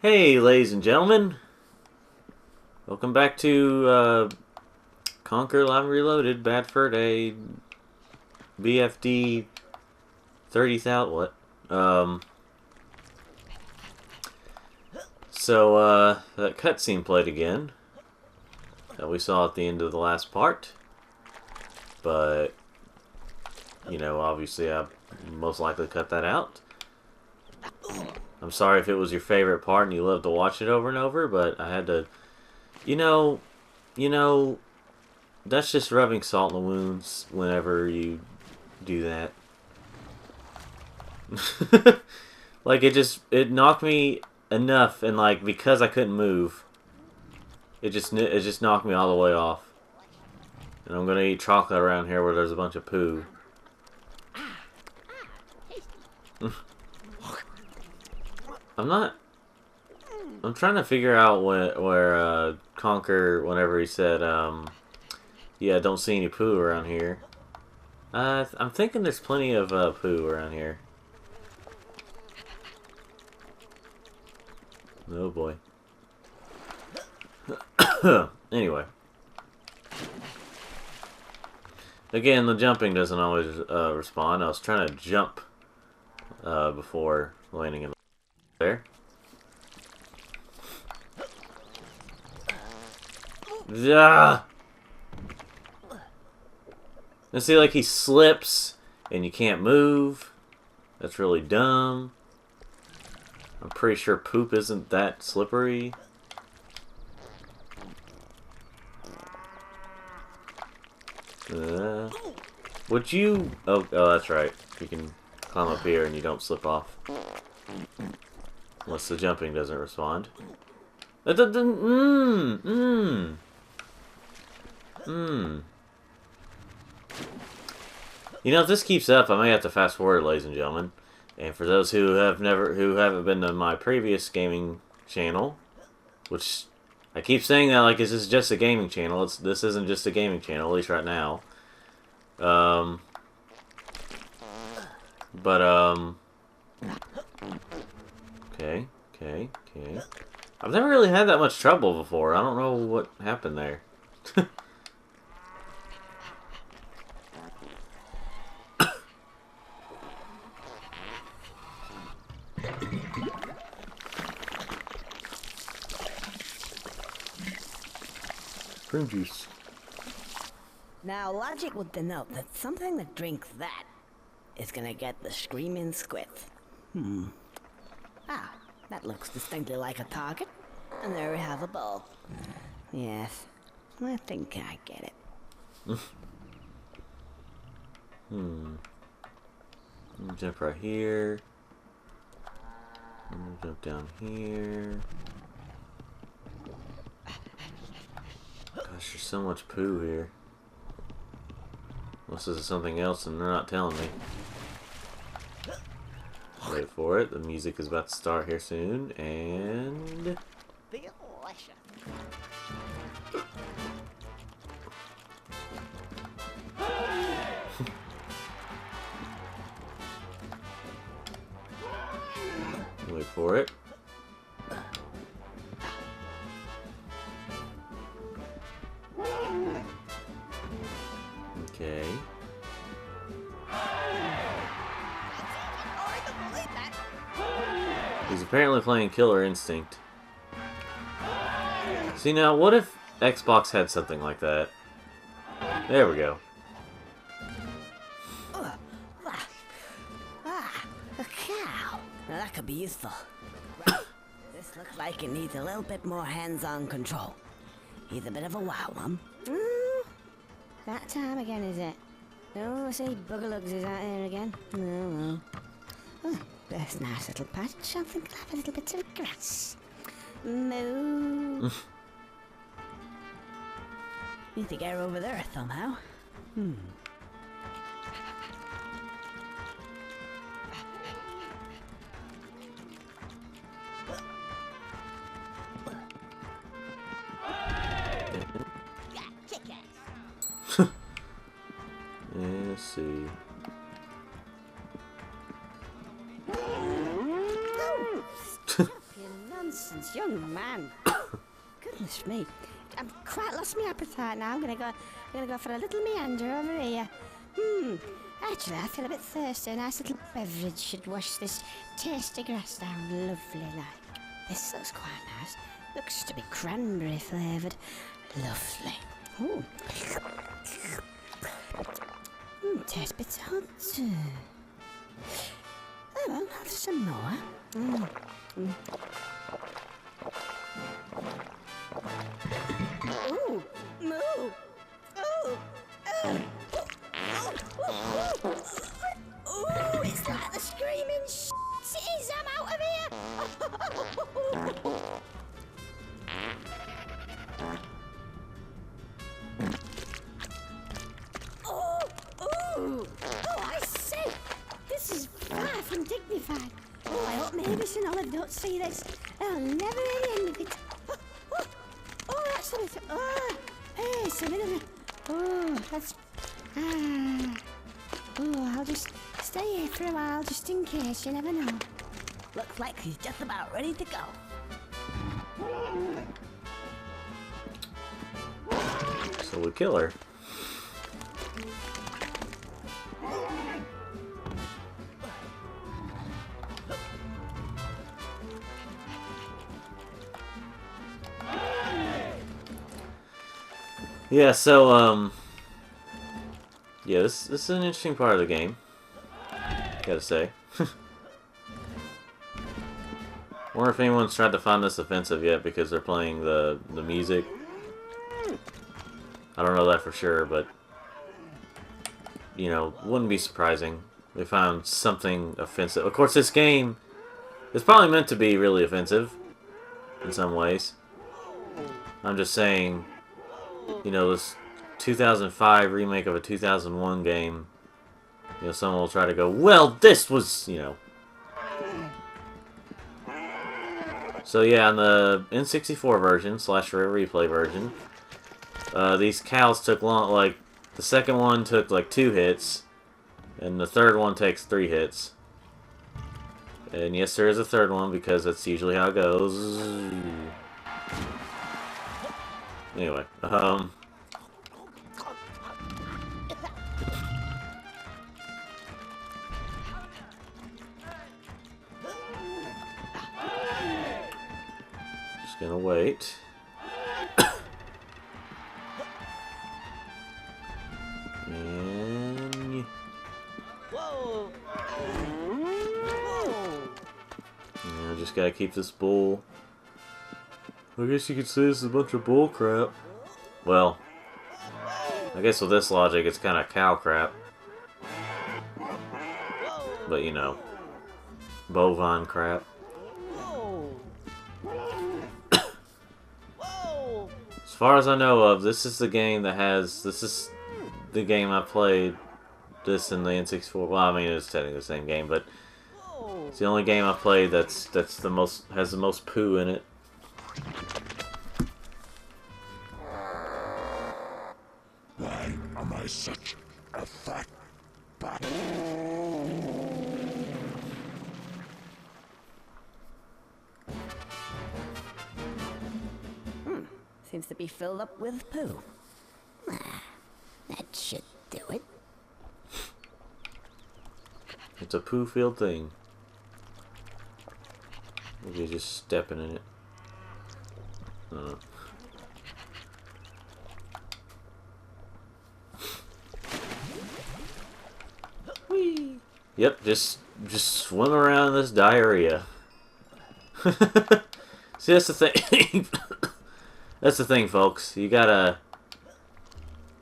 Hey, ladies and gentlemen, welcome back to Conker Live and Reloaded. Bad Fur Day, BFD 30,000. What? That cutscene played again that we saw at the end of the last part, but you know, obviously, I most likely cut that out. I'm sorry if it was your favorite part and you love to watch it over and over, but I had to, you know, that's just rubbing salt in the wounds whenever you do that. Like, it knocked me enough, and like, because I couldn't move, it just knocked me all the way off. And I'm gonna eat chocolate around here where there's a bunch of poo. I'm trying to figure out where Conker, whenever he said, yeah, don't see any poo around here. I'm thinking there's plenty of poo around here. Oh boy. Anyway. Again, the jumping doesn't always respond. I was trying to jump before landing in there. Yeah. And see, like, he slips and you can't move. That's really dumb. I'm pretty sure poop isn't that slippery. Would you... Oh, that's right. You can climb up here and you don't slip off. Unless the jumping doesn't respond. You know, if this keeps up, I may have to fast forward, ladies and gentlemen. And for those who haven't been to my previous gaming channel, which I keep saying that like this is just a gaming channel. This isn't just a gaming channel, at least right now. Okay. I've never really had that much trouble before. I don't know what happened there. Prune juice. Now, logic would denote that something that drinks that is gonna get the screaming squid. Ah, that looks distinctly like a target. And there we have a bowl. Yes, I think I get it. Jump right here. I'm gonna jump down here. Gosh, there's so much poo here. Unless this is something else and they're not telling me. Wait for it. The music is about to start here soon, and... Wait for it. Okay. He's apparently playing Killer Instinct. See, now, what if Xbox had something like that? There we go. A cow. Now that could be useful. This looks like it needs a little bit more hands-on control. He's a bit of a wild one. That time again, is it? Oh, I see Boogalugs is out here again. No. Oh, there's a nice little patch. I think I'll have a little bit of grass. Moo. Need to get her over there somehow. Let's see. Nonsense. young man. Goodness me. I've quite lost my appetite now. I'm gonna go for a little meander over here. Actually, I feel a bit thirsty. A nice little beverage should wash this tasty grass down lovely like. This looks quite nice. Looks to be cranberry flavoured. Lovely. Ooh. Tastes a bit hot too. Oh, well, I'll have some more. Ooh, moo. Ooh, ooh, it's like the screaming is. I'm out of here. Oh, I say, this is far from dignified. Oh, I hope Mavis and Olive don't see this. They'll never hear the end of it. Oh, that's a bit. Oh, hey, it's a bit of a. Oh, that's. Oh, I'll just stay here for a while just in case. You never know. Looks like he's just about ready to go. So we kill her. Yeah, so, yeah, this is an interesting part of the game, gotta say. Wonder if anyone's tried to find this offensive yet because they're playing the music. I don't know that for sure, but, you know, wouldn't be surprising. They found something offensive. Of course, this game is probably meant to be really offensive in some ways. I'm just saying, you know, this 2005 remake of a 2001 game, you know, someone will try to go, well, this was, you know. So yeah, on the N64 version, / replay version, these cows took long, like, the second one took like 2 hits, and the third one takes 3 hits. And yes, there is a third one, because that's usually how it goes. Anyway, just gonna wait. And Whoa! yeah, just gotta keep this bull. I guess you could say this is a bunch of bull crap. Well, I guess with this logic, it's kind of cow crap. But you know, bovine crap. As far as I know of, this is the game that has. This is the game I played. This in the N64. Well, I mean, it's technically the same game, but it's the only game I played that's the most has the most poo in it. Why am I such a fat bat? Seems to be filled up with poo. That should do it. It's a poo-filled thing. Maybe you're just stepping in it. I don't know. Whee! Yep, just swim around this diarrhea. See, that's the thing. That's the thing, folks. You gotta.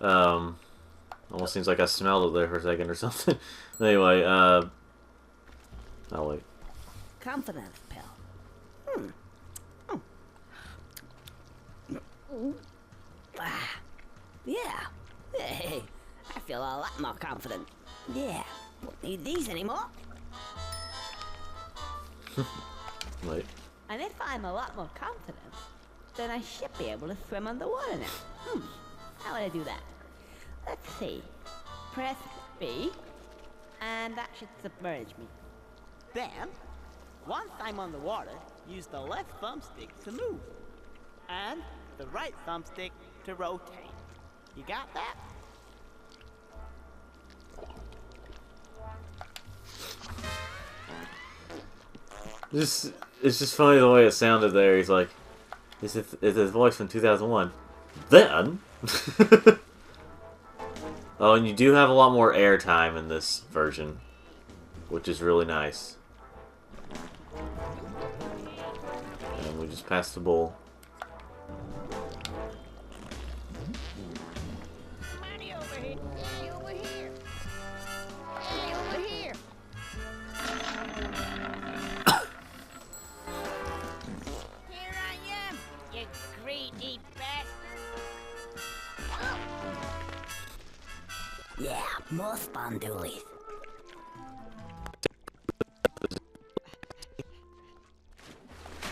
Almost seems like I smelled it there for a second or something. Anyway, oh wait. Confidence pill. Yeah. Hey, I feel a lot more confident. Yeah. Won't need these anymore. Wait. And if I'm a lot more confident, then I should be able to swim underwater now. How would I do that? Let's see. Press B, and that should submerge me. Then, once I'm underwater, use the left thumbstick to move, and the right thumbstick to rotate. You got that? It's just funny the way it sounded there. He's like, is his voice from 2001? Then? Oh, and you do have a lot more airtime in this version, which is really nice. And we just passed the bull. Money over here. Hey, over here. Hey, over here. Here I am, you greedy bastard. Yeah, more spondoolies.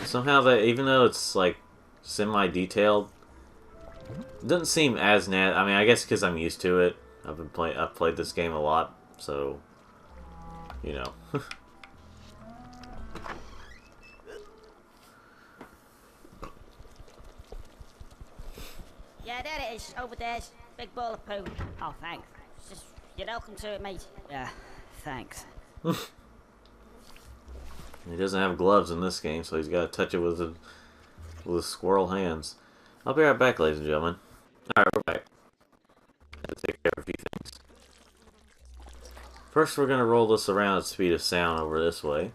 Somehow that, even though it's like semi-detailed, it doesn't seem as I mean, I guess because I'm used to it. I've played this game a lot, so you know. Yeah, there it is. Over there. Big bowl of poo. Oh, thanks. Just, you're welcome to it, mate. Yeah, thanks. He doesn't have gloves in this game, so he's got to touch it with his squirrel hands. I'll be right back, ladies and gentlemen. Alright, we're back. Gotta take care of a few things. First, we're going to roll this around at speed of sound over this way.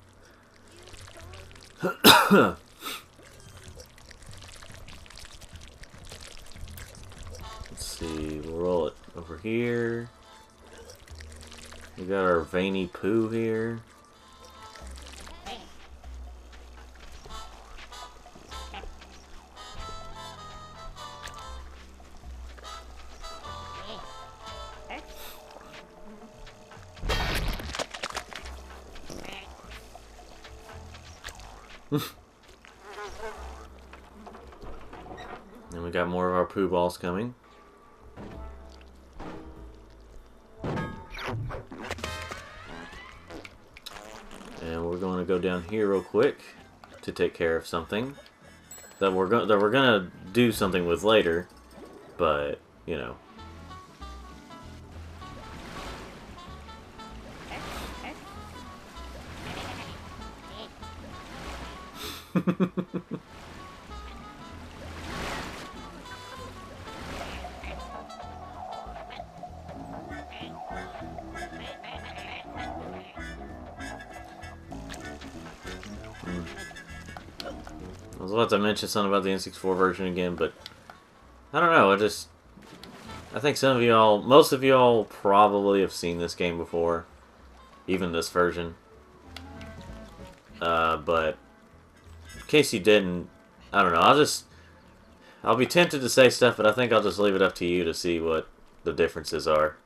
Let's see, we'll roll it over here. We got our veiny poo here. Then we got more of our poo balls coming. And we're going to go down here real quick to take care of something that we're gonna do something with later, but you know. I was about to mention something about the N64 version again, but I don't know. I think some of y'all, most of y'all, probably have seen this game before, even this version. But in case you didn't, I don't know. I'll be tempted to say stuff, but I think I'll just leave it up to you to see what the differences are.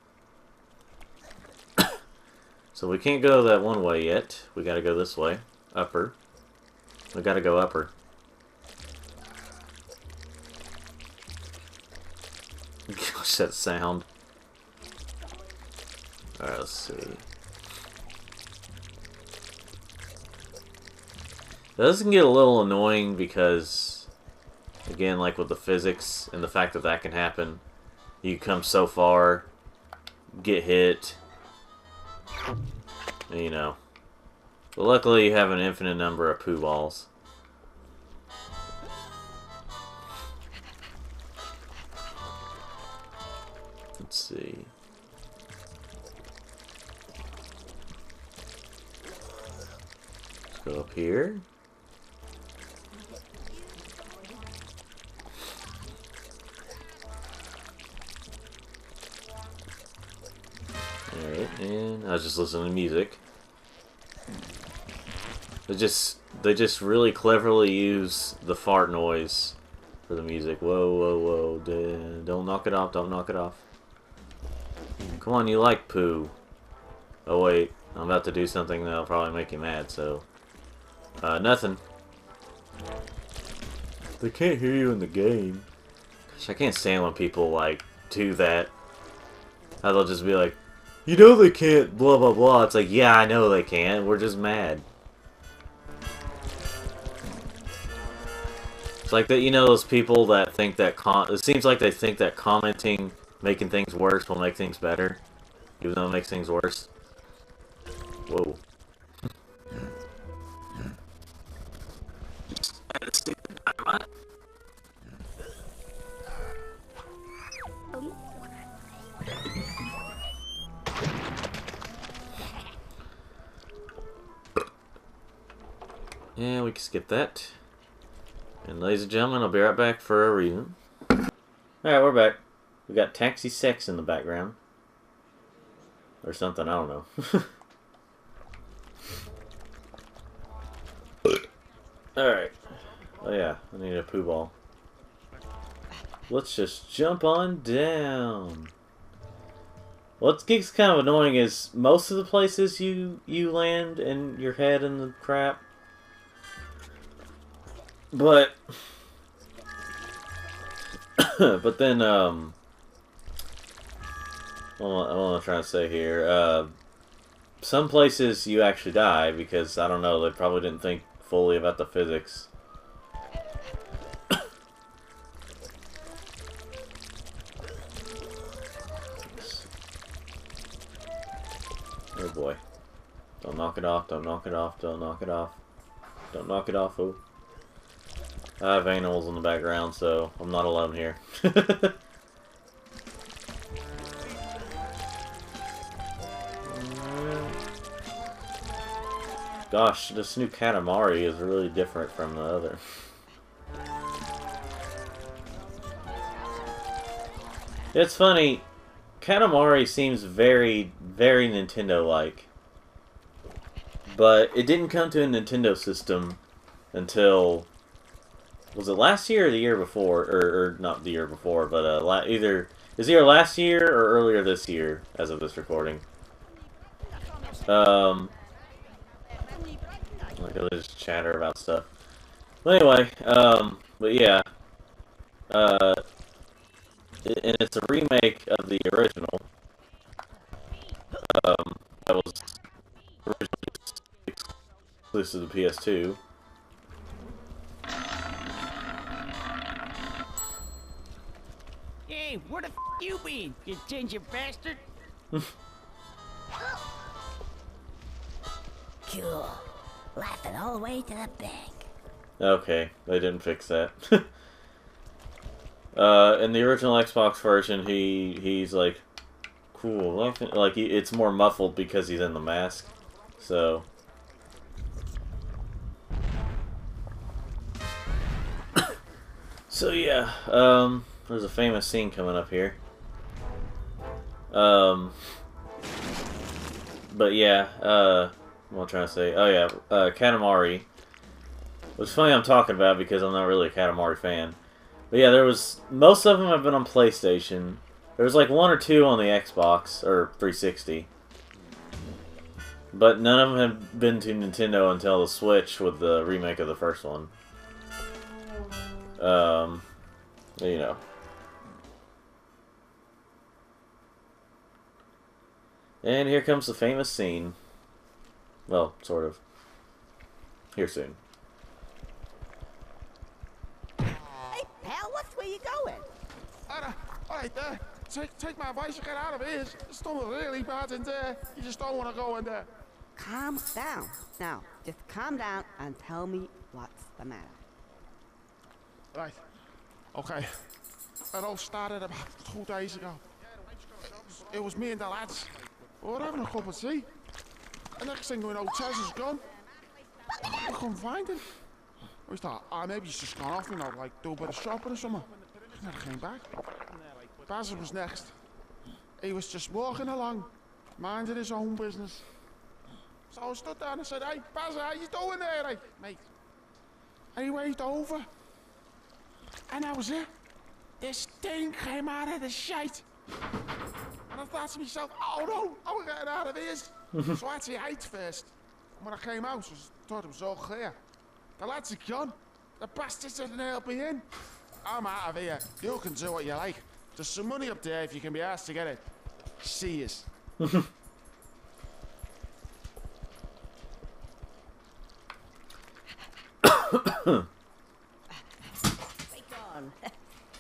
So we can't go that one way yet. We gotta go this way. Upper. We gotta go upper. Gosh, that sound. Alright, let's see. This can get a little annoying because, again, like with the physics and the fact that that can happen, you come so far, get hit, and, you know. But luckily you have an infinite number of poo balls. Let's see. Let's go up here. Alright, and I was just listening to music. They just really cleverly use the fart noise for the music. Whoa, whoa, whoa. Don't knock it off, don't knock it off. Come on, you like poo. Oh wait, I'm about to do something that'll probably make you mad, so... nothing. They can't hear you in the game. Gosh, I can't stand when people, like, do that. How they'll just be like, you know they can't, blah blah blah. It's like, yeah, I know they can't. We're just mad. like that, you know, those people that think that it seems like they think that commenting, making things worse, will make things better, even though it makes things worse. Whoa. Yeah, we can skip that. And ladies and gentlemen, I'll be right back for a reason. Alright, we're back. We got taxi sex in the background. Or something, I don't know. Alright. Oh yeah, I need a poo ball. Let's just jump on down. What gets kind of annoying is most of the places you land and your head in the crap. But but then what am I trying to say here? Some places you actually die because I don't know, they probably didn't think fully about the physics. Oh boy. Don't knock it off, don't knock it off, don't knock it off. Don't knock it off, oh. I have animals in the background, so I'm not alone here. Gosh, this new Katamari is really different from the other. It's funny, Katamari seems very, very Nintendo-like. But it didn't come to a Nintendo system until... Was it last year or the year before? Or not the year before, but either last year or earlier this year, as of this recording. Like I just chatter about stuff. But anyway, but yeah, and it's a remake of the original. That was originally exclusive to PS2. Hey, where the f you been, you ginger bastard? Cool. Laughing all the way to the bank. Okay, they didn't fix that. In the original Xbox version, he's like cool, laughing, like it's more muffled because he's in the mask. So. So yeah, there's a famous scene coming up here. But yeah, what am I trying to say? Oh yeah, Katamari. It's funny I'm talking about because I'm not really a Katamari fan. But yeah, most of them have been on PlayStation. There was like one or two on the Xbox, or 360. But none of them have been to Nintendo until the Switch with the remake of the first one. You know. And here comes the famous scene. Well, sort of. Here soon. Hey, pal, where you going? Alright, take my advice and get out of here. It's still really bad in there. You just don't want to go in there. Calm down. Now, just calm down and tell me what's the matter. Right. Okay. It all started about 2 days ago. It was me and the lads. We were having a cup of tea. The next thing we know, Tess is gone. We couldn't find him. We thought, maybe he's just gone off, you know, like do a bit of shopping or something. He never came back. Basil was next. He was just walking along, minding his own business. So I stood there and I said, hey, Basil, how you doing there, like, mate? And he waved over. And that was it. This thing came out of the shite. And I thought to myself, oh no, I'm getting out of here. So I had to hide first. And when I came out, I thought it was all clear. The lads are gone. The bastards didn't help me in. I'm out of here. You can do what you like. There's some money up there if you can be asked to get it. See yous. down.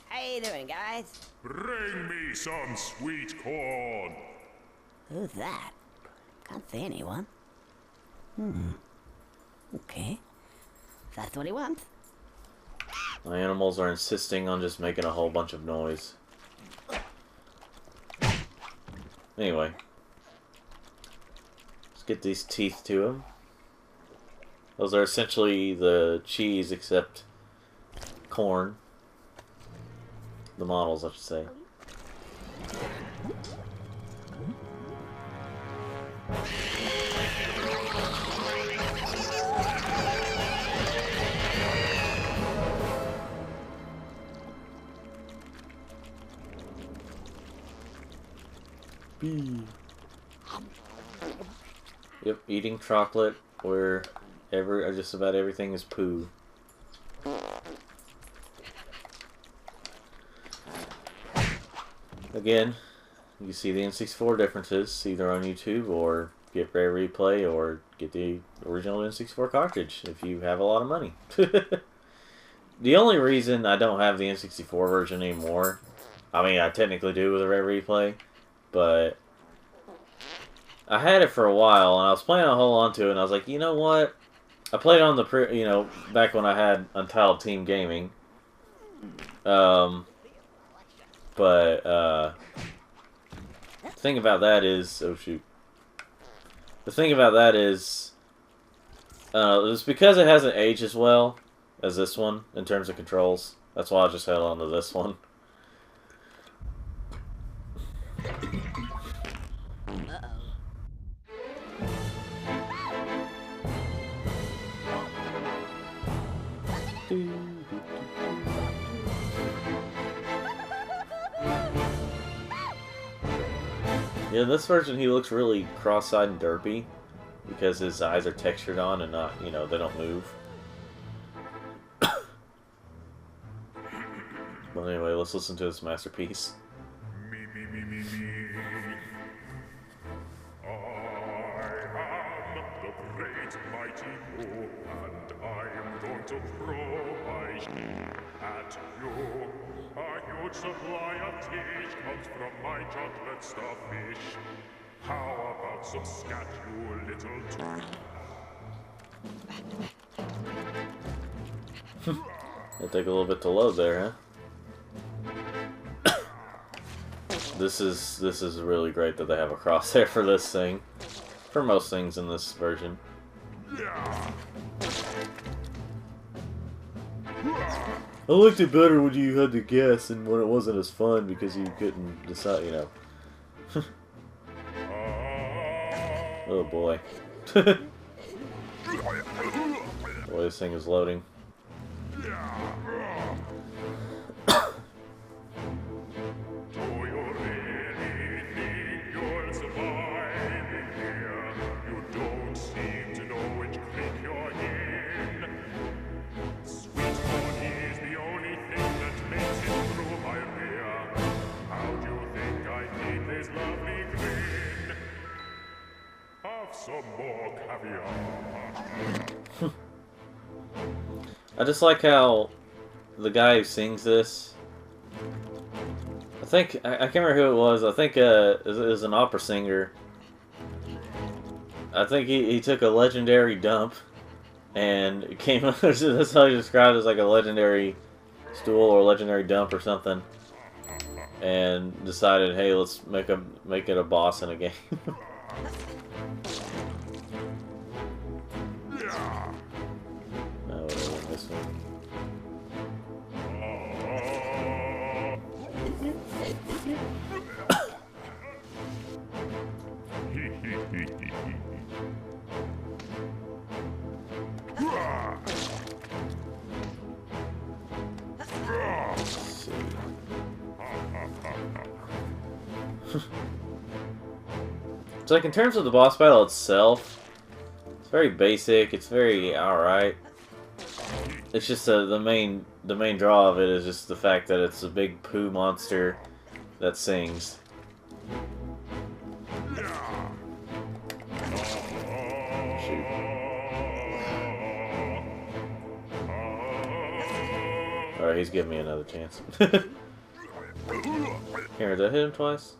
How you doing, guys? Bring me some sweet corn. Who's that? Can't see anyone. Okay. That's what he wants. My animals are insisting on just making a whole bunch of noise. Anyway. Let's get these teeth to him. Those are essentially the cheese except corn. The models, I should say. Yep, eating chocolate where just about everything is poo. Again, you see the N64 differences either on YouTube or get Rare Replay or get the original N64 cartridge if you have a lot of money. The only reason I don't have the N64 version anymore, I mean I technically do with a Rare Replay, but I had it for a while and I was planning on holding on to it and I was like, you know what? I played on the back when I had Untitled Team Gaming. But the thing about that is, oh shoot. The thing about that is, it's because it hasn't aged as well as this one in terms of controls. That's why I just held on to this one. Yeah, in this version he looks really cross-eyed and derpy because his eyes are textured on and not, they don't move. But anyway, let's listen to this masterpiece. Me, me, me, me, me. I am the Great Mighty Poo, and I am going to throw my at you. A huge supply of teach comes from my chocolate stuffed fish. How about some scat, you little It'll take a little bit to load there, huh? This is really great that they have a crosshair for this thing. For most things in this version. I liked it better when you had to guess and when it wasn't as fun because you couldn't decide, Oh boy. Boy, this thing is loading. Some more caviar. I just like how the guy who sings this, I can't remember who it was. I think it was an opera singer. I think he took a legendary dump and it came. That's how he described it, as like a legendary stool or legendary dump or something, and decided, hey, let's make it a boss in a game. This one. So like in terms of the boss battle itself, it's very basic, it's very alright. It's just the main draw of it is just the fact that it's a big poo monster that sings. Alright, Alright, he's giving me another chance. Here, did I hit him twice?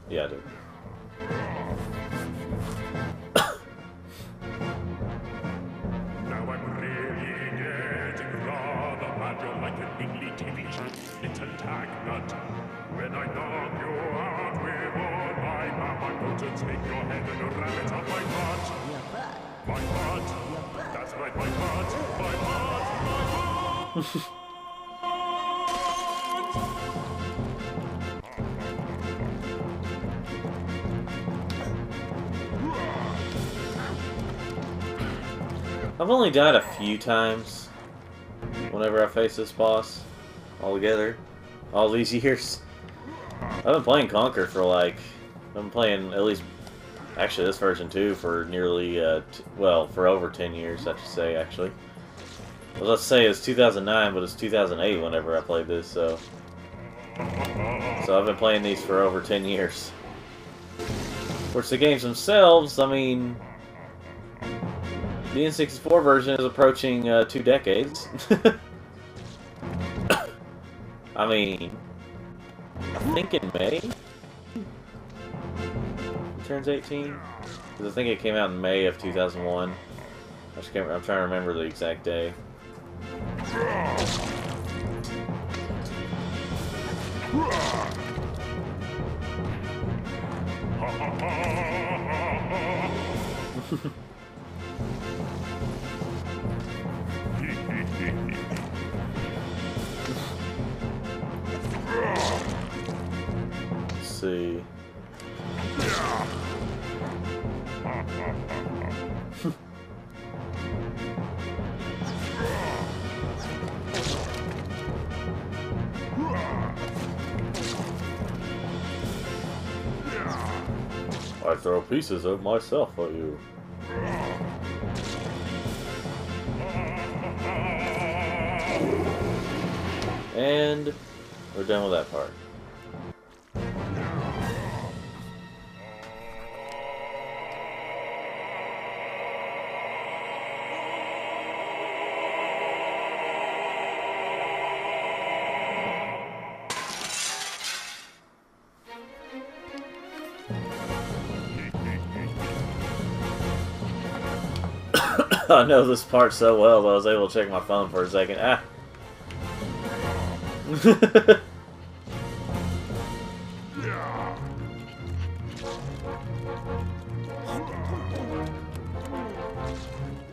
Yeah, I did. Now I'm really getting rather mad. You're like an niggly tippy little tag nut. When I knock you out with all my map, I'm going to take your head and ram it up my butt. My butt. That's right, my butt. My butt. My butt. I've only died a few times whenever I face this boss altogether. All these years. I've been playing Conker for like... I've been playing at least... Actually, this version too for nearly... well, for over 10 years, I should say, actually. Well, let's say it's 2009, but it's 2008 whenever I played this, so... So I've been playing these for over 10 years. Of course, the games themselves, I mean... The N64 version is approaching 2 decades. I mean, I think in May? It turns 18? Because I think it came out in May of 2001. I'm trying to remember the exact day. Let's see. I throw pieces of myself at you. And we're done with that part. I know this part so well, but I was able to check my phone for a second. Ah.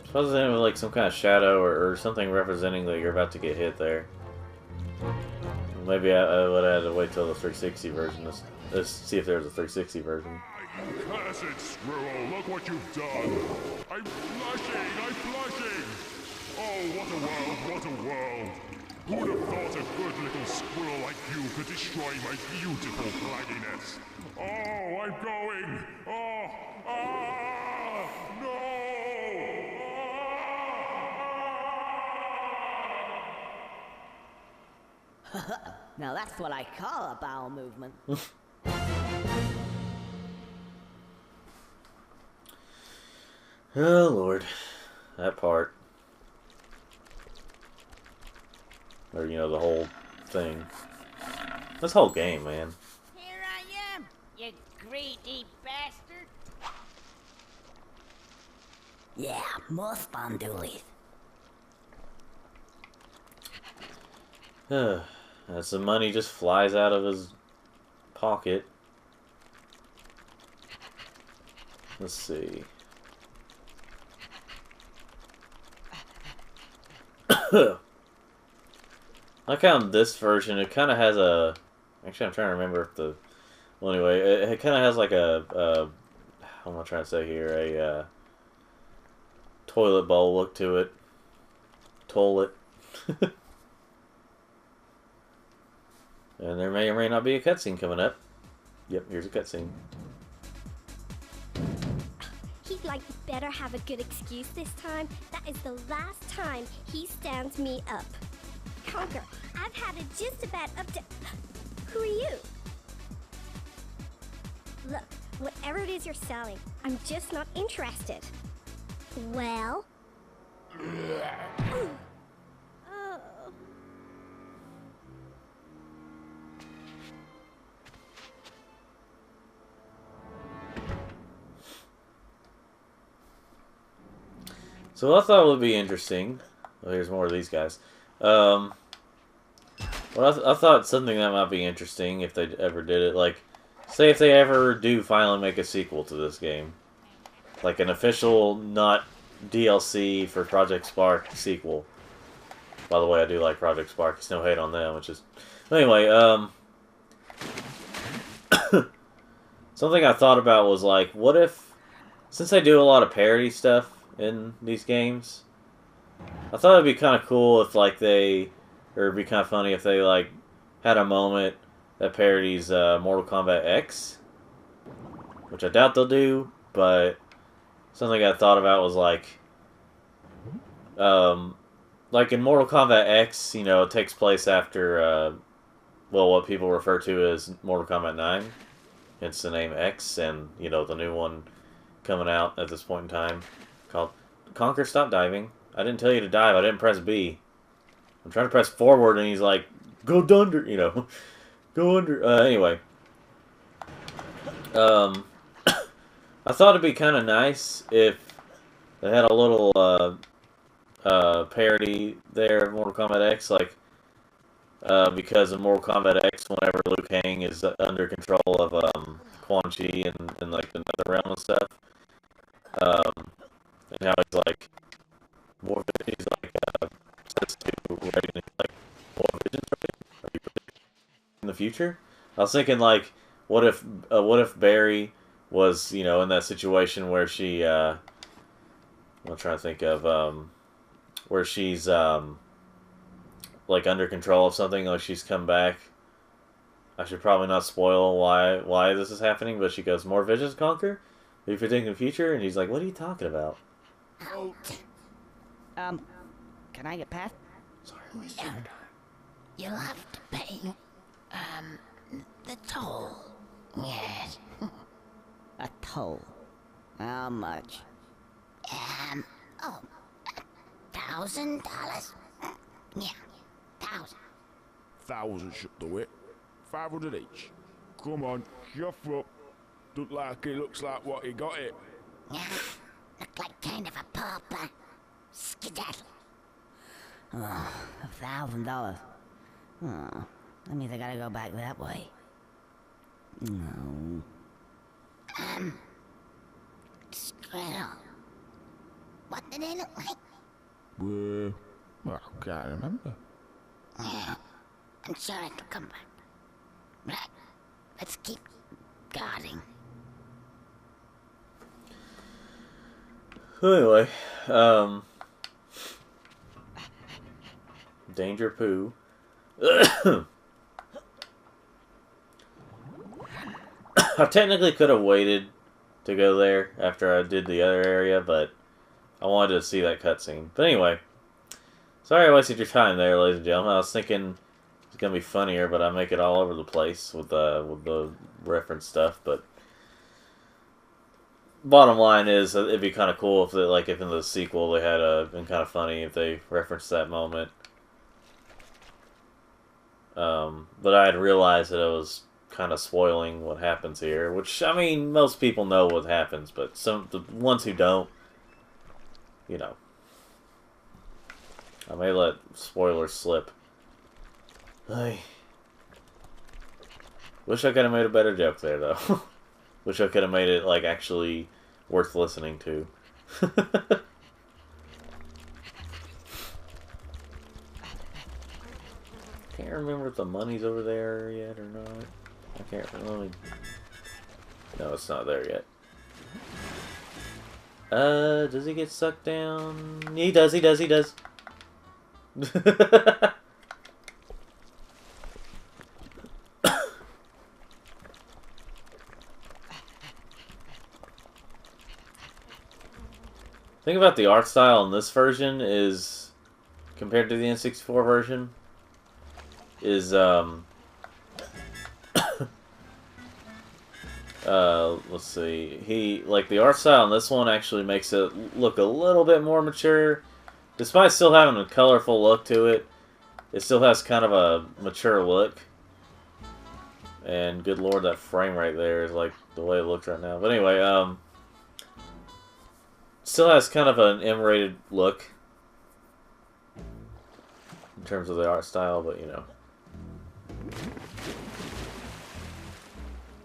Suppose it's like some kind of shadow or something representing that you're about to get hit there. Maybe I would have had to wait till the 360 version. Let's see if there's a 360 version. Cursed squirrel, look what you've done. I'm blushing, I'm blushing. Oh, what a world, what a world. Who'd have thought a good little squirrel like you could destroy my beautiful flagginess? Oh, I'm going. Oh, ah, no. Now that's what I call a bowel movement. Oh Lord, that part. Or, you know, the whole thing. This whole game, man. Here I am, you greedy bastard. Yeah, more spondoolies. As the money just flies out of his pocket. Let's see. I found this version, it kind of has a... Actually, I'm trying to remember if the... Well, anyway, it kind of has like a... What am I trying to say here? A toilet bowl look to it. Toilet. And there may or may not be a cutscene coming up. Yep, here's a cutscene. He'd like better have a good excuse this time. That is the last time he stands me up. Conker, I've had it just about up to... Who are you? Look, whatever it is you're selling, I'm just not interested. Well? So I thought would be interesting. Well, here's more of these guys. Well, I thought something that might be interesting if they ever did it. Like, say if they ever do finally make a sequel to this game. Like an official, not DLC for Project Spark sequel. By the way, I do like Project Spark. It's no hate on them, which is... Anyway, something I thought about was like, what if... Since they do a lot of parody stuff in these games, I thought it'd be kind of cool if, like, they... Or it'd be kind of funny if they, like, had a moment that parodies Mortal Kombat X. Which I doubt they'll do, but... Something I thought about was, like in Mortal Kombat X, you know, it takes place after, well, what people refer to as Mortal Kombat 9. Hence the name X, and, you know, the new one coming out at this point in time called Conker, Stop Diving. I didn't tell you to dive, I didn't press B. I'm trying to press forward, and he's like, go under, you know, go under. Anyway. I thought it'd be kind of nice if they had a little, parody there of Mortal Kombat X, like, because in Mortal Kombat X, whenever Liu Kang is under control of, Quan Chi and like, the Nether Realm and stuff, and how he's like, he's like, says to Raiden, like, more visions, right? Are you predicting in the future? I was thinking, like, what if Barry was, you know, in that situation where she, I'm trying to think of, where she's, like, under control of something, like she's come back. I should probably not spoil why this is happening, but she goes, more visions, Conker? Are you predicting the future? And he's like, what are you talking about? Can I get past? Sorry, You'll have to pay, the toll. Yes. A toll. How much? $1,000? Yeah, 1,000. 1,000 should do it. 500 each. Come on, shuff up. Looks like what he got it. Yeah, look like kind of a pauper. Skedaddle. Oh, $1,000. Oh, that means I gotta go back that way. No. Squirrel. What did they look like? Well, I can't remember. Yeah, I'm sure it'll come back. Right, let's keep guarding. Anyway, Danger Poo. I technically could have waited to go there after I did the other area, but I wanted to see that cutscene. But anyway, sorry I wasted your time there, ladies and gentlemen. I was thinking it's gonna be funnier, but I make it all over the place with the reference stuff. But bottom line is, it'd be kind of cool if, if in the sequel they had been kind of funny if they referenced that moment. But I had realized that it was kind of spoiling what happens here, which, I mean, most people know what happens, but the ones who don't, you know, I may let spoilers slip. I wish I could have made a better joke there, though. Wish I could have made it, like, actually worth listening to. Can't remember if the money's over there yet or not. I can't really... No, it's not there yet. Does he get sucked down? He does. Thing about the art style in this version is, compared to the N64 version, is, let's see, the art style in this one actually makes it look a little bit more mature. Despite still having a colorful look to it, it still has kind of a mature look. And good lord, that frame right there is like the way it looks right now. But anyway, Still has kind of an M-rated look in terms of the art style, but you know.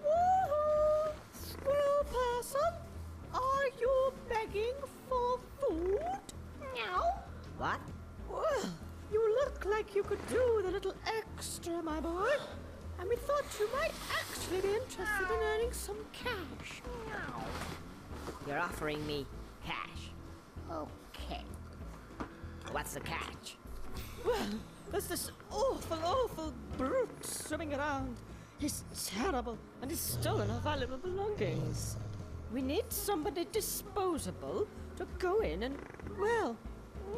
Woohoo! Squirrel person, are you begging for food? Meow. What? Well, you look like you could do with a little extra, my boy. And we thought you might actually be interested in earning some cash. You're offering me cash. Okay. What's the catch? Well, there's this awful brute swimming around. He's terrible, and he's stolen our valuable belongings. We need somebody disposable to go in and, well,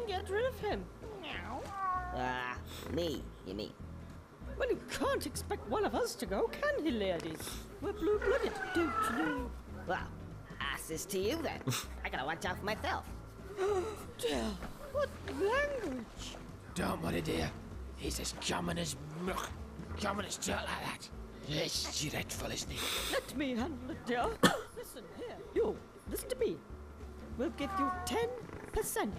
get rid of him. Me, you mean? Well, you can't expect one of us to go, can he, ladies? We're blue-blooded, don't you know? Well, ask this to you then. I gotta watch out for myself. Oh, dear, what language? Don't worry, dear. He's as common as muck. Common as dirt like that. It's dreadful, isn't it? Let me handle it, dear. Listen here, you, listen to me. We'll give you 10%. And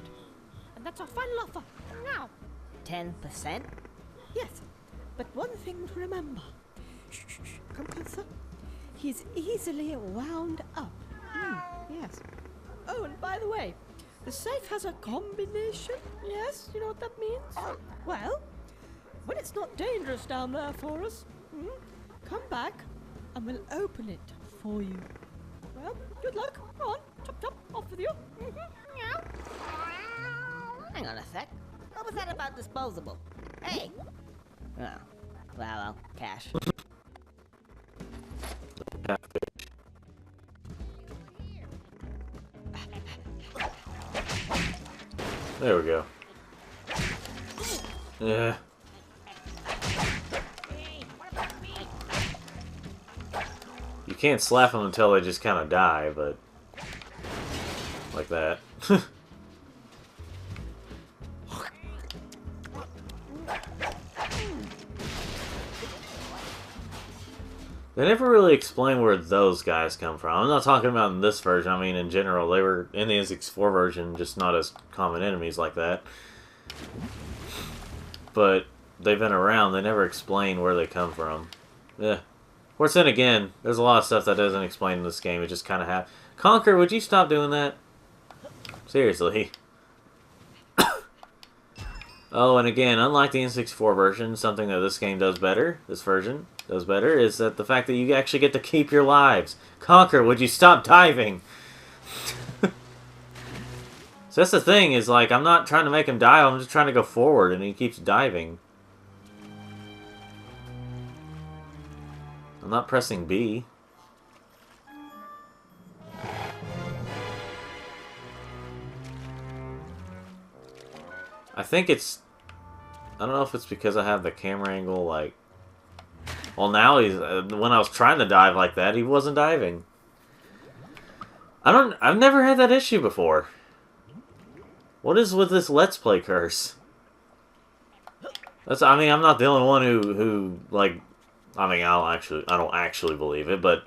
that's our final offer. Now. 10%? Yes, but one thing to remember. Shh, shh, shh. Come closer. He's easily wound up. Yes. Oh, and by the way, the safe has a combination. Yes, you know what that means? Well, when it's not dangerous down there for us, come back and we'll open it for you. Well, good luck. Go on, chop chop, off with you. Meow. Hang on a sec. What was that about disposable? Hey! Oh, well, cash. There we go. Yeah. You can't slap them until they just kind of die, but like that. They never really explain where those guys come from. I'm not talking about in this version. I mean, in general, they were in the N64 version, just not as common enemies like that. But they've been around. They never explain where they come from. Yeah. Of course, then again, there's a lot of stuff that doesn't explain in this game. It just kind of happens. Conker, would you stop doing that? Seriously. Oh, and again, unlike the N64 version, something that this game does better, this version does better, is that the fact that you actually get to keep your lives. Conker, would you stop diving? So that's the thing, is like, I'm not trying to make him die, I'm just trying to go forward, and he keeps diving. I'm not pressing B. I think it's... I don't know if it's because I have the camera angle, like... Well, now he's... when I was trying to dive like that, he wasn't diving. I've never had that issue before. What is with this Let's Play curse? I mean, I'm not the only one who like... I mean, I don't actually believe it, but...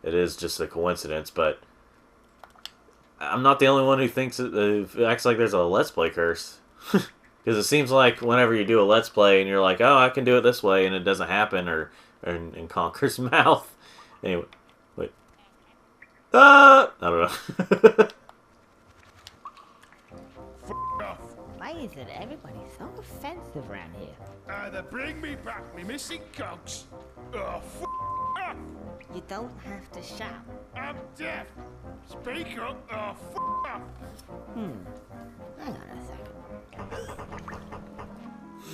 It is just a coincidence, but... I'm not the only one who thinks... who acts like there's a Let's Play curse. Because it seems like whenever you do a Let's Play and you're like, oh, I can do it this way, and it doesn't happen, or in Conker's mouth. Anyway, wait. I don't know. Why is it everybody's so offensive around here? Either bring me back me missing cogs, or off. You don't have to shout. I'm deaf. Speak up, or off. Hang on a second.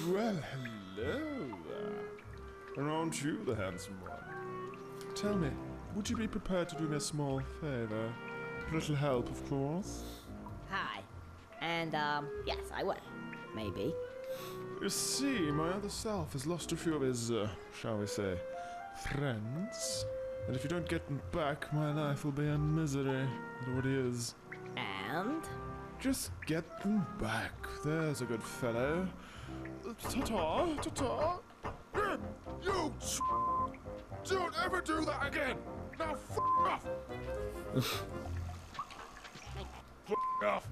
Well, hello there. And aren't you the handsome one? Tell me, would you be prepared to do me a small favor? A little help, of course. Hi. And, yes, I would. Maybe. You see, my other self has lost a few of his, shall we say, friends. And if you don't get them back, my life will be a misery. It already is. And? Just get them back. There's a good fellow. Ta-ta, ta-ta. You don't ever do that again. Now off. Oh,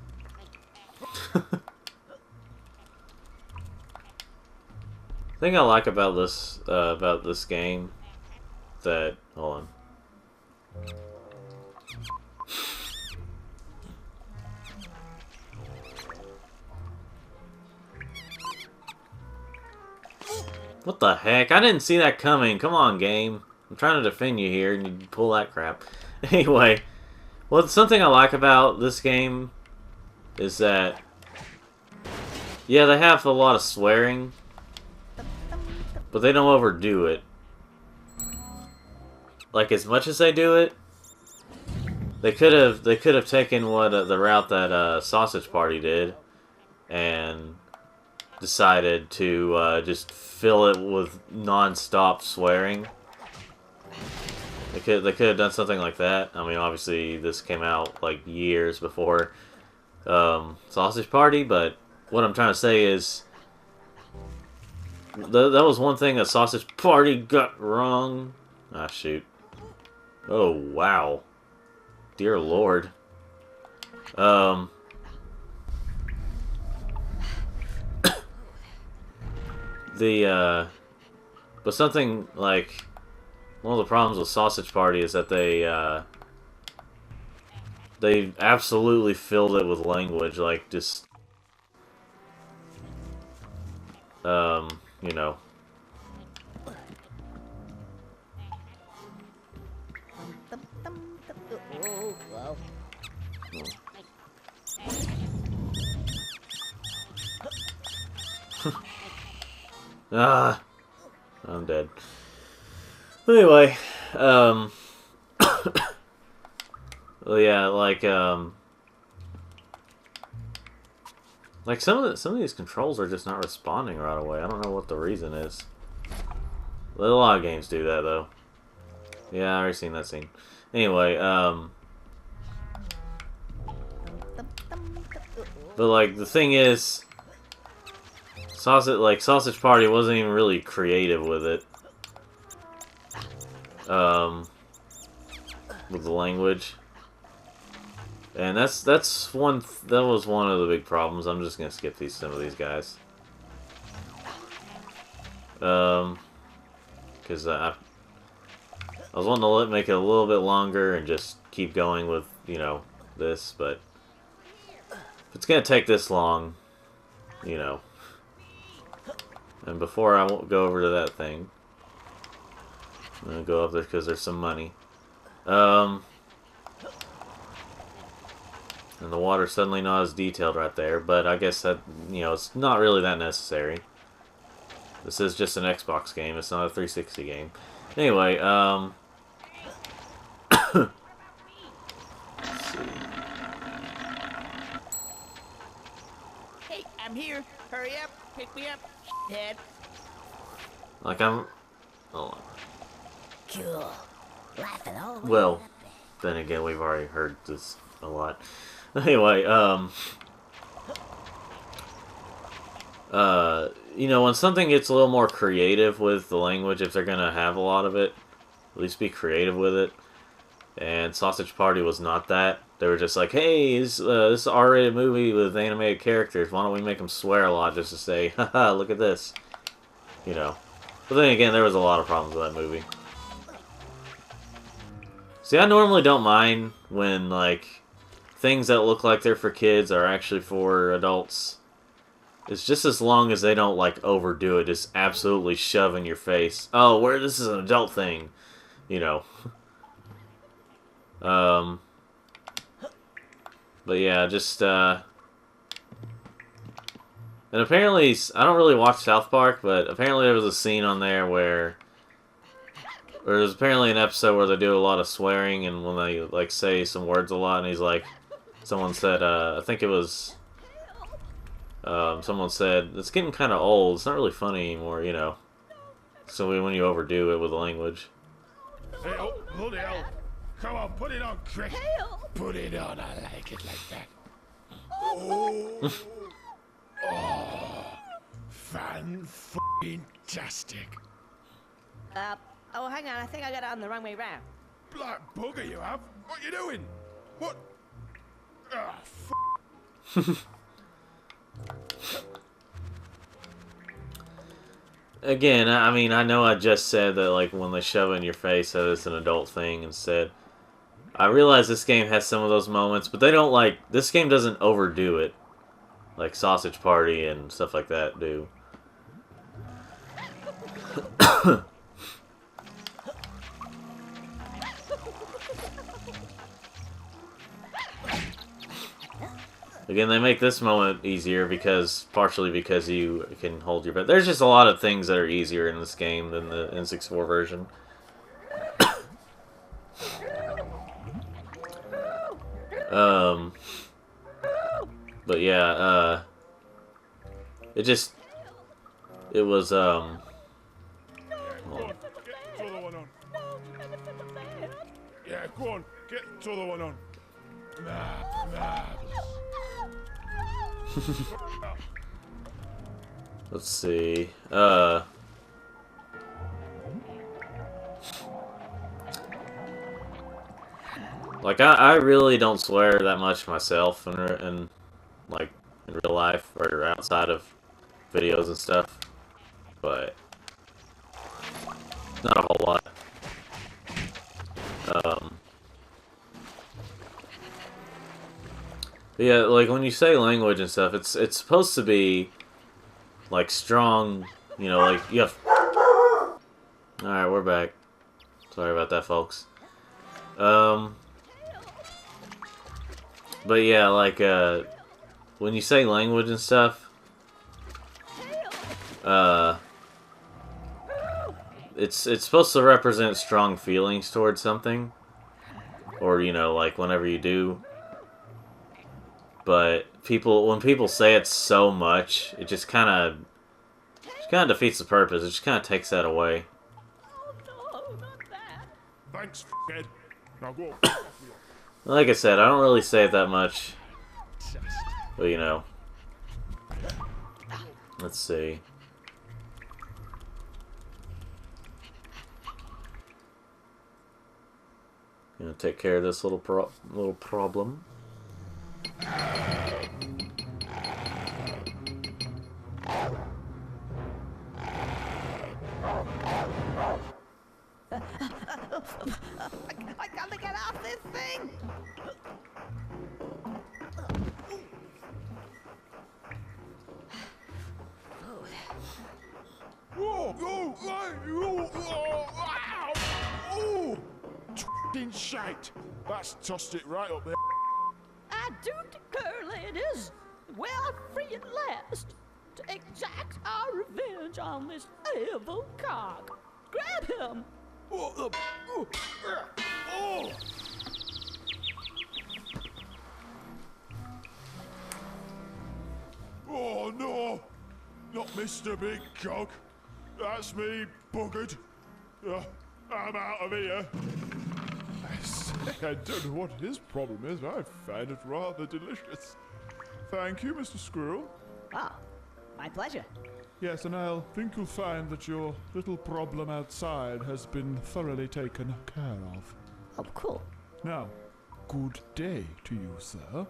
Thing I like about this game that hold on. What the heck? I didn't see that coming. Come on, game. I'm trying to defend you here, and you pull that crap. Anyway, well, something I like about this game is that, yeah, they have a lot of swearing, but they don't overdo it. Like, as much as they do it, they could have taken what the route that Sausage Party did, and decided to just fill it with non-stop swearing. They could have done something like that. I mean, obviously this came out like years before Sausage Party, but what I'm trying to say is that was one thing that Sausage Party got wrong. Ah, shoot. Oh, wow. Dear Lord. But something like one of the problems with Sausage Party is that they absolutely filled it with language, like just you know. Ah, I'm dead. Anyway, well, yeah, like some of these controls are just not responding right away. I don't know what the reason is. A lot of games do that though. Yeah, I already seen that scene. Anyway, but like the thing is, Sausage Party wasn't even really creative with it. With the language. And that was one of the big problems. I'm just gonna skip some of these guys. Because I was wanting to make it a little bit longer and just keep going with, you know, this, but if it's gonna take this long, you know. And before I won't go over to that thing, I'm gonna go up there because there's some money. And the water's suddenly not as detailed right there, but I guess that, you know, it's not really that necessary. This is just an Xbox game, it's not a 360 game. Anyway, let's see. Hey, I'm here. Hurry up. Pick me up, head. Like, hold on. Cool. Laughing all the way Well, up then again, we've already heard this a lot. Anyway, you know, when something gets a little more creative with the language, if they're gonna have a lot of it, at least be creative with it. And Sausage Party was not that. They were just like, hey, this is an R-rated movie with animated characters. Why don't we make them swear a lot just to say, haha, look at this. You know. But then again, there was a lot of problems with that movie. See, I normally don't mind when, like, things that look like they're for kids are actually for adults. It's just as long as they don't, like, overdo it, just absolutely shove in your face. Oh, this is an adult thing. You know. But yeah, just, and apparently, I don't really watch South Park, but apparently there was a scene on there where there's apparently an episode where they do a lot of swearing, and when they, like, say some words a lot, and he's like, someone said, I think it was, someone said, it's getting kind of old, it's not really funny anymore, you know. So when you overdo it with the language. Hey, oh, hold the hell. Come on, put it on, quick. Put it on, I like it like that. Oh, fan-f***ing-tastic. Oh, hang on. I think I got it on the wrong way round. Black bugger you have? What you doing? What? Ah, Again, I mean, I know I just said that, like, when they shove it in your face that it's an adult thing instead. I realize this game has some of those moments, but they don't, like, this game doesn't overdo it. Like Sausage Party and stuff like that do. Again, they make this moment easier because, partially because you can hold your breath. There's just a lot of things that are easier in this game than the N64 version. But yeah, it was, Go on, get the other one on. Yeah, go on, get the other one on. let's see, like, I really don't swear that much myself in like, in real life or outside of videos and stuff, but not a whole lot. But yeah, like, when you say language and stuff, it's supposed to be, like, strong, you know, like, you have... Alright, we're back. Sorry about that, folks. But yeah, like, when you say language and stuff, it's supposed to represent strong feelings towards something, or, you know, like, whenever you do. But when people say it so much, it just kind of defeats the purpose. It just kind of takes that away. Thanks, Ed. Now go. Like I said, I don't really say it that much. But, you know. Let's see. Gonna take care of this little problem. I gotta get off this thing! F***ing shite. That's tossed it right up there. I do declare, ladies, we are free at last to exact our revenge on this evil cock. Grab him! Oh. Oh no! Not Mr. Big Cock. That's me, buggered. I'm out of here. I say, I don't know what his problem is. I find it rather delicious. Thank you, Mr. Squirrel. Ah, my pleasure. Yes, and I think you'll find that your little problem outside has been thoroughly taken care of. Oh, cool. Now, good day to you, sir.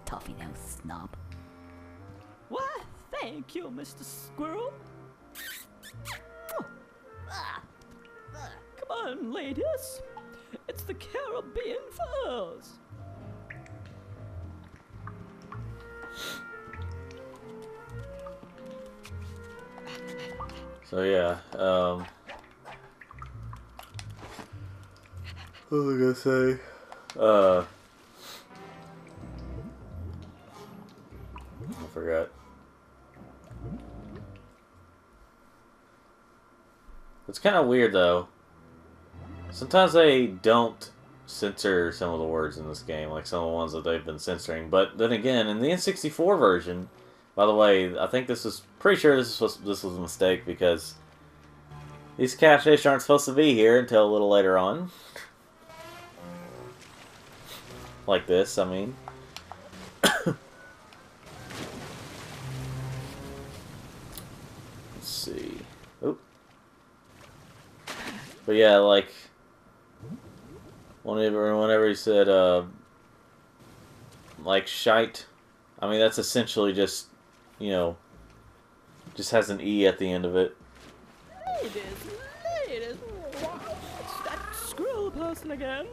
Toffee nose snob. Why, thank you, Mr. Squirrel. Come on, ladies. It's the Caribbean for us. So yeah, what was I gonna say? I forgot. It's kind of weird though. Sometimes they don't censor some of the words in this game, like some of the ones that they've been censoring. But then again, in the N64 version, by the way, I think this was pretty sure this was a mistake because these catfish aren't supposed to be here until a little later on. Like this, I mean. Let's see. Oop. But yeah, like whenever he said like shite, I mean, that's essentially just, you know, just has an E at the end of it. Ladies, it's that squirrel person again.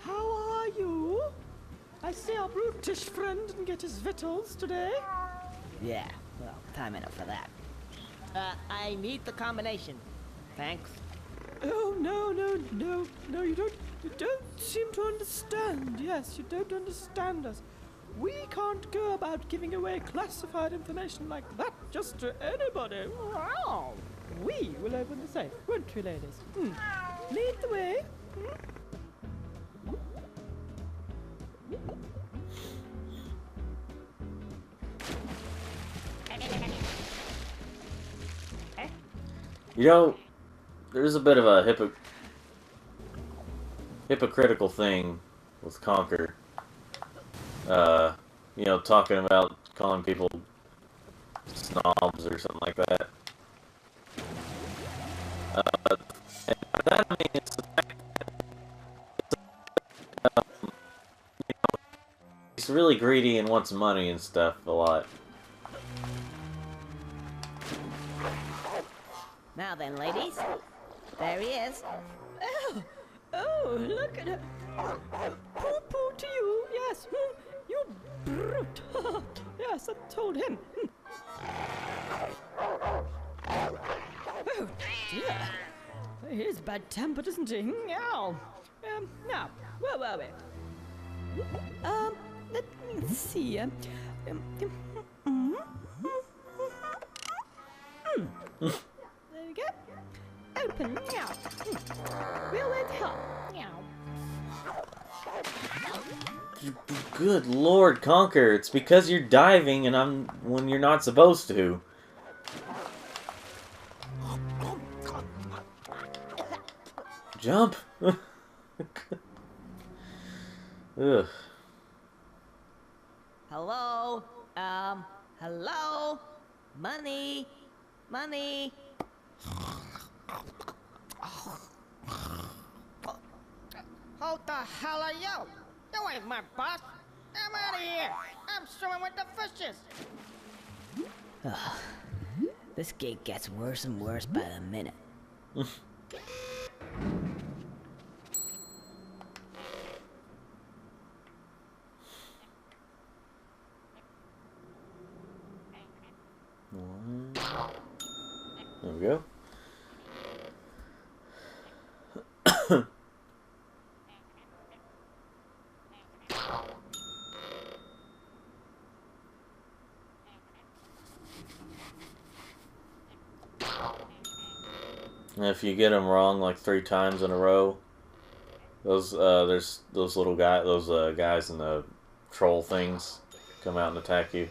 How are you? I see our brutish friend didn't get his victuals today. Yeah, well, time enough for that. I need the combination. Thanks. Oh, no, you don't seem to understand. Yes, you don't understand us. We can't go about giving away classified information like that just to anybody. Wow. We will open the safe, won't we, ladies? Lead the way. You know, there's a bit of a hypocritical thing with Conker. You know, talking about calling people snobs or something like that. And by that I mean it's the fact that you know, he's really greedy and wants money and stuff a lot. Now then, ladies. There he is. Oh, look at her. Poo-poo to you, yes. You brute. Yes, I told him. Oh, dear. He is bad-tempered, isn't he? Now, where were we? Let me see. There we go. Open now. We'll wait help. Good Lord, Conker! It's because you're diving and I'm when you're not supposed to. Jump! Ugh. Hello? Hello? Money? Money? Who the hell are you? You ain't my boss. I'm out of here. I'm swimming with the fishes. This gig gets worse and worse by the minute. There we go. And if you get them wrong like 3 times in a row, those there's those little guys in the troll things come out and attack you.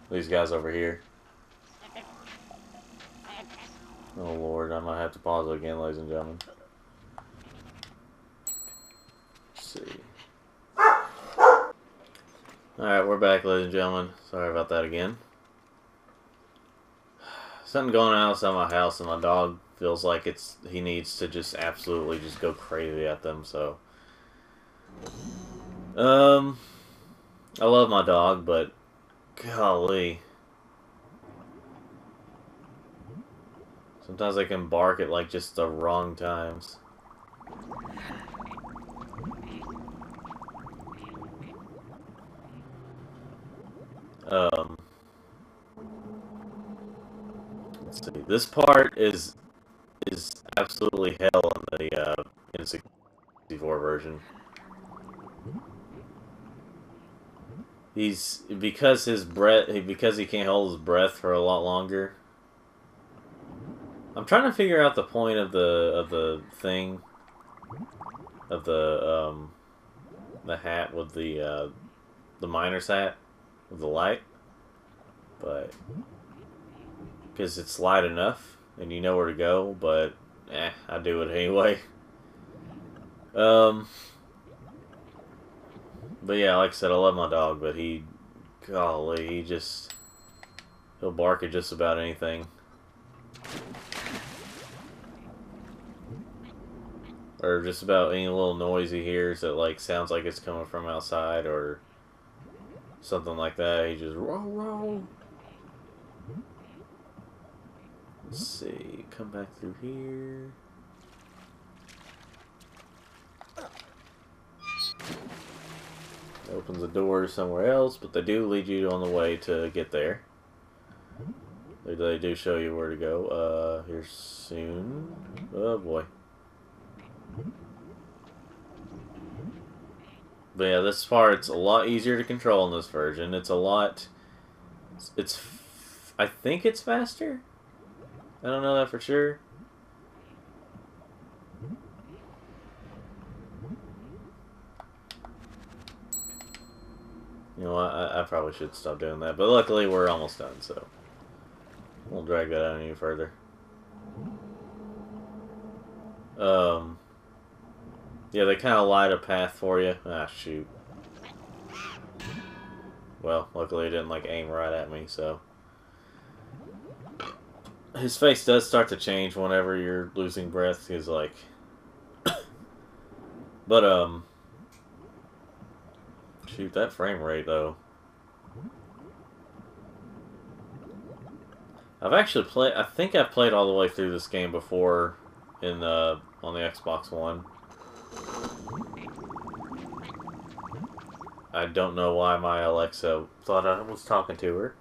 These guys over here. Oh Lord, I might have to pause it again, ladies and gentlemen. Let's see. Alright, we're back, ladies and gentlemen. Sorry about that again. Something going on outside my house, and my dog feels like he needs to just absolutely just go crazy at them, so. I love my dog, but golly. Sometimes I can bark at like just the wrong times. Let's see. This part is absolutely hell in the N64 version. Because he can't hold his breath for a lot longer. I'm trying to figure out the point of the thing of the hat with the miner's hat with the light, but because it's light enough and you know where to go, but I do it anyway. But yeah, like I said, I love my dog, but golly, he'll bark at just about anything. or just about any little noise he hears that like sounds like it's coming from outside or something like that, he just roll, roll. Let's see, come back through here. Opens the door somewhere else, but they do lead you on the way to get there. They do show you where to go. Here soon. Oh boy. But yeah, this part's a lot easier to control in this version. It's a lot... I think it's faster? I don't know that for sure. You know what, I probably should stop doing that. But luckily we're almost done, so... We'll drag that out any further. Yeah, they kind of light a path for you. Ah, shoot. Well, luckily it didn't, like, aim right at me, so... His face does start to change whenever you're losing breath. He's like... But, shoot, that frame rate, though. I've actually played... I think I've played all the way through this game before in on the Xbox One. I don't know why my Alexa thought I was talking to her.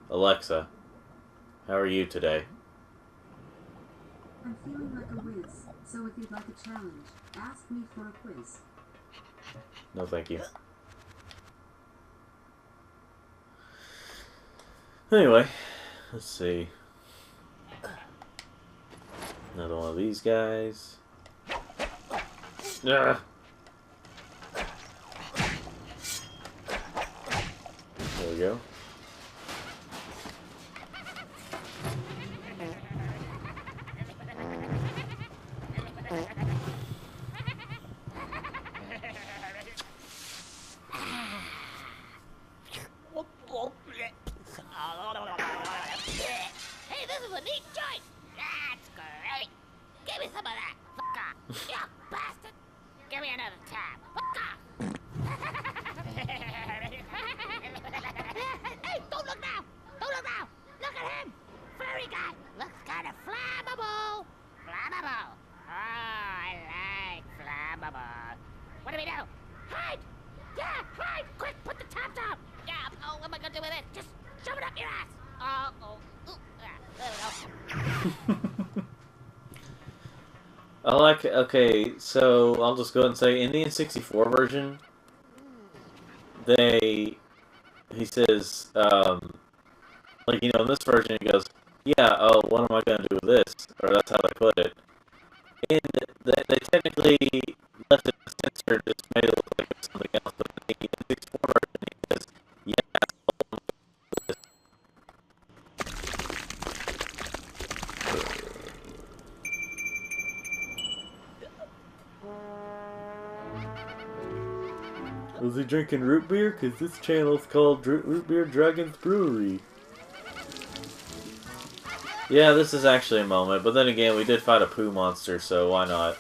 Alexa, how are you today? I'm feeling like a whiz, so if you'd like a challenge, ask me for a quiz. No, thank you. Anyway, let's see. Another one of these guys. There we go. Hey, this is a neat joint. That's great. Give me some of that. Fuck off. You bastard. Give me another tab. Fuck off. Hey, don't look now. Don't look now. Look at him. Furry guy. Looks kind of flammable. Flammable. Oh, I like flammable. What do we do? Hide. Yeah, hide. Quick, put the tab down. Yeah, oh, what am I going to do with it? Just shove it up your ass. Oh. Ooh, there we go. I like, okay, so I'll just go ahead and say, in the N64 version, he says, like, you know, in this version he goes, yeah, oh, what am I going to do with this? Or that's how they put it. And they technically left it censored, just made it look like it was something else, but in the N64 version he says, yeah, was he drinking root beer? Because this channel is called Root Beer Dragon's Brewery. Yeah, this is actually a moment, but then again, we did fight a poo monster, so why not?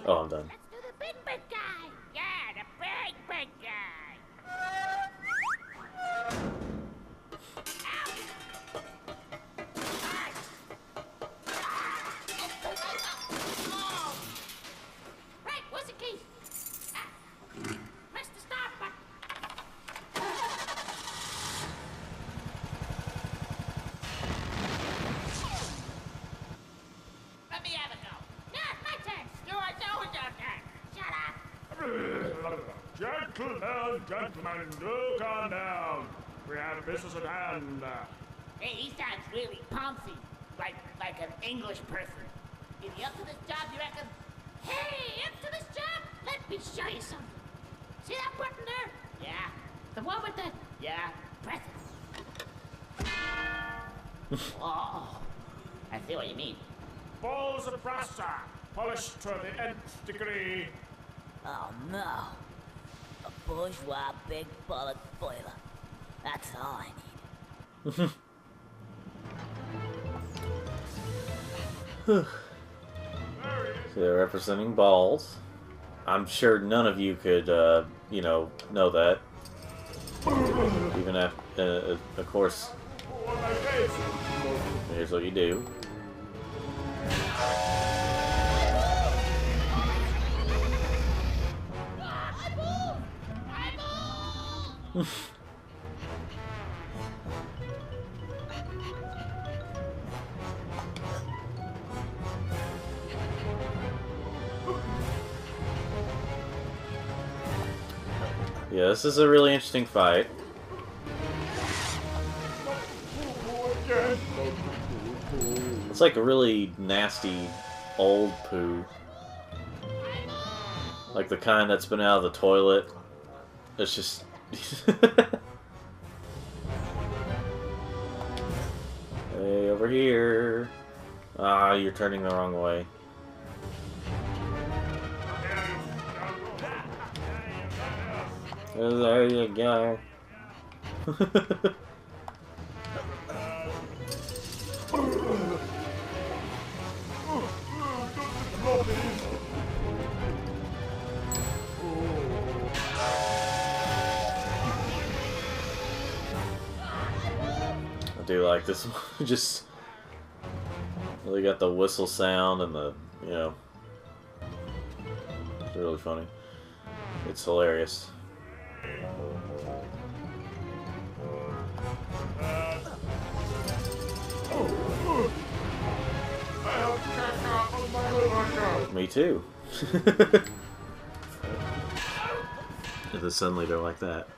Oh, I'm done. Let's do the big guy. Yeah, the big guy. Right, where's the key? Press the start button. Let me have a go. Yeah, my turn. You are doing your turn. Shut up. Gentlemen, do calm down. We have business at hand. Hey, he sounds really pumpy. like an English person. Is he up to this job, you reckon? Hey, up to this job? Let me show you something. See that button there? Yeah. The one with the... Yeah. Press it. Oh. I see what you mean. Balls of brass, sir. Polished to the nth degree. Oh no. A bourgeois big bollock boiler. That's all I need. So they're representing balls. I'm sure none of you could, you know that. Even at, of course, here's what you do. Yeah, this is a really interesting fight. It's like a really nasty old poo. Like the kind that's been out of the toilet. It's just... Hey, over here. Ah, you're turning the wrong way. There you go. I do like this one. Just really got the whistle sound and the, you know, it's really funny. It's hilarious. Me too. And then suddenly they're like that.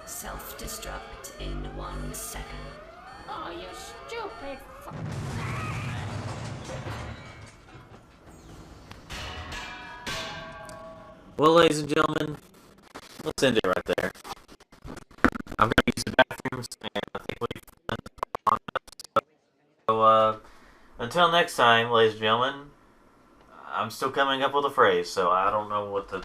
Self-destruct in 1 second. Oh, you stupid fuck. Well, ladies and gentlemen, let's end it right there. I'm going to use the bathrooms, and I think we've done on that. So, until next time, ladies and gentlemen, I'm still coming up with a phrase, so I don't know what the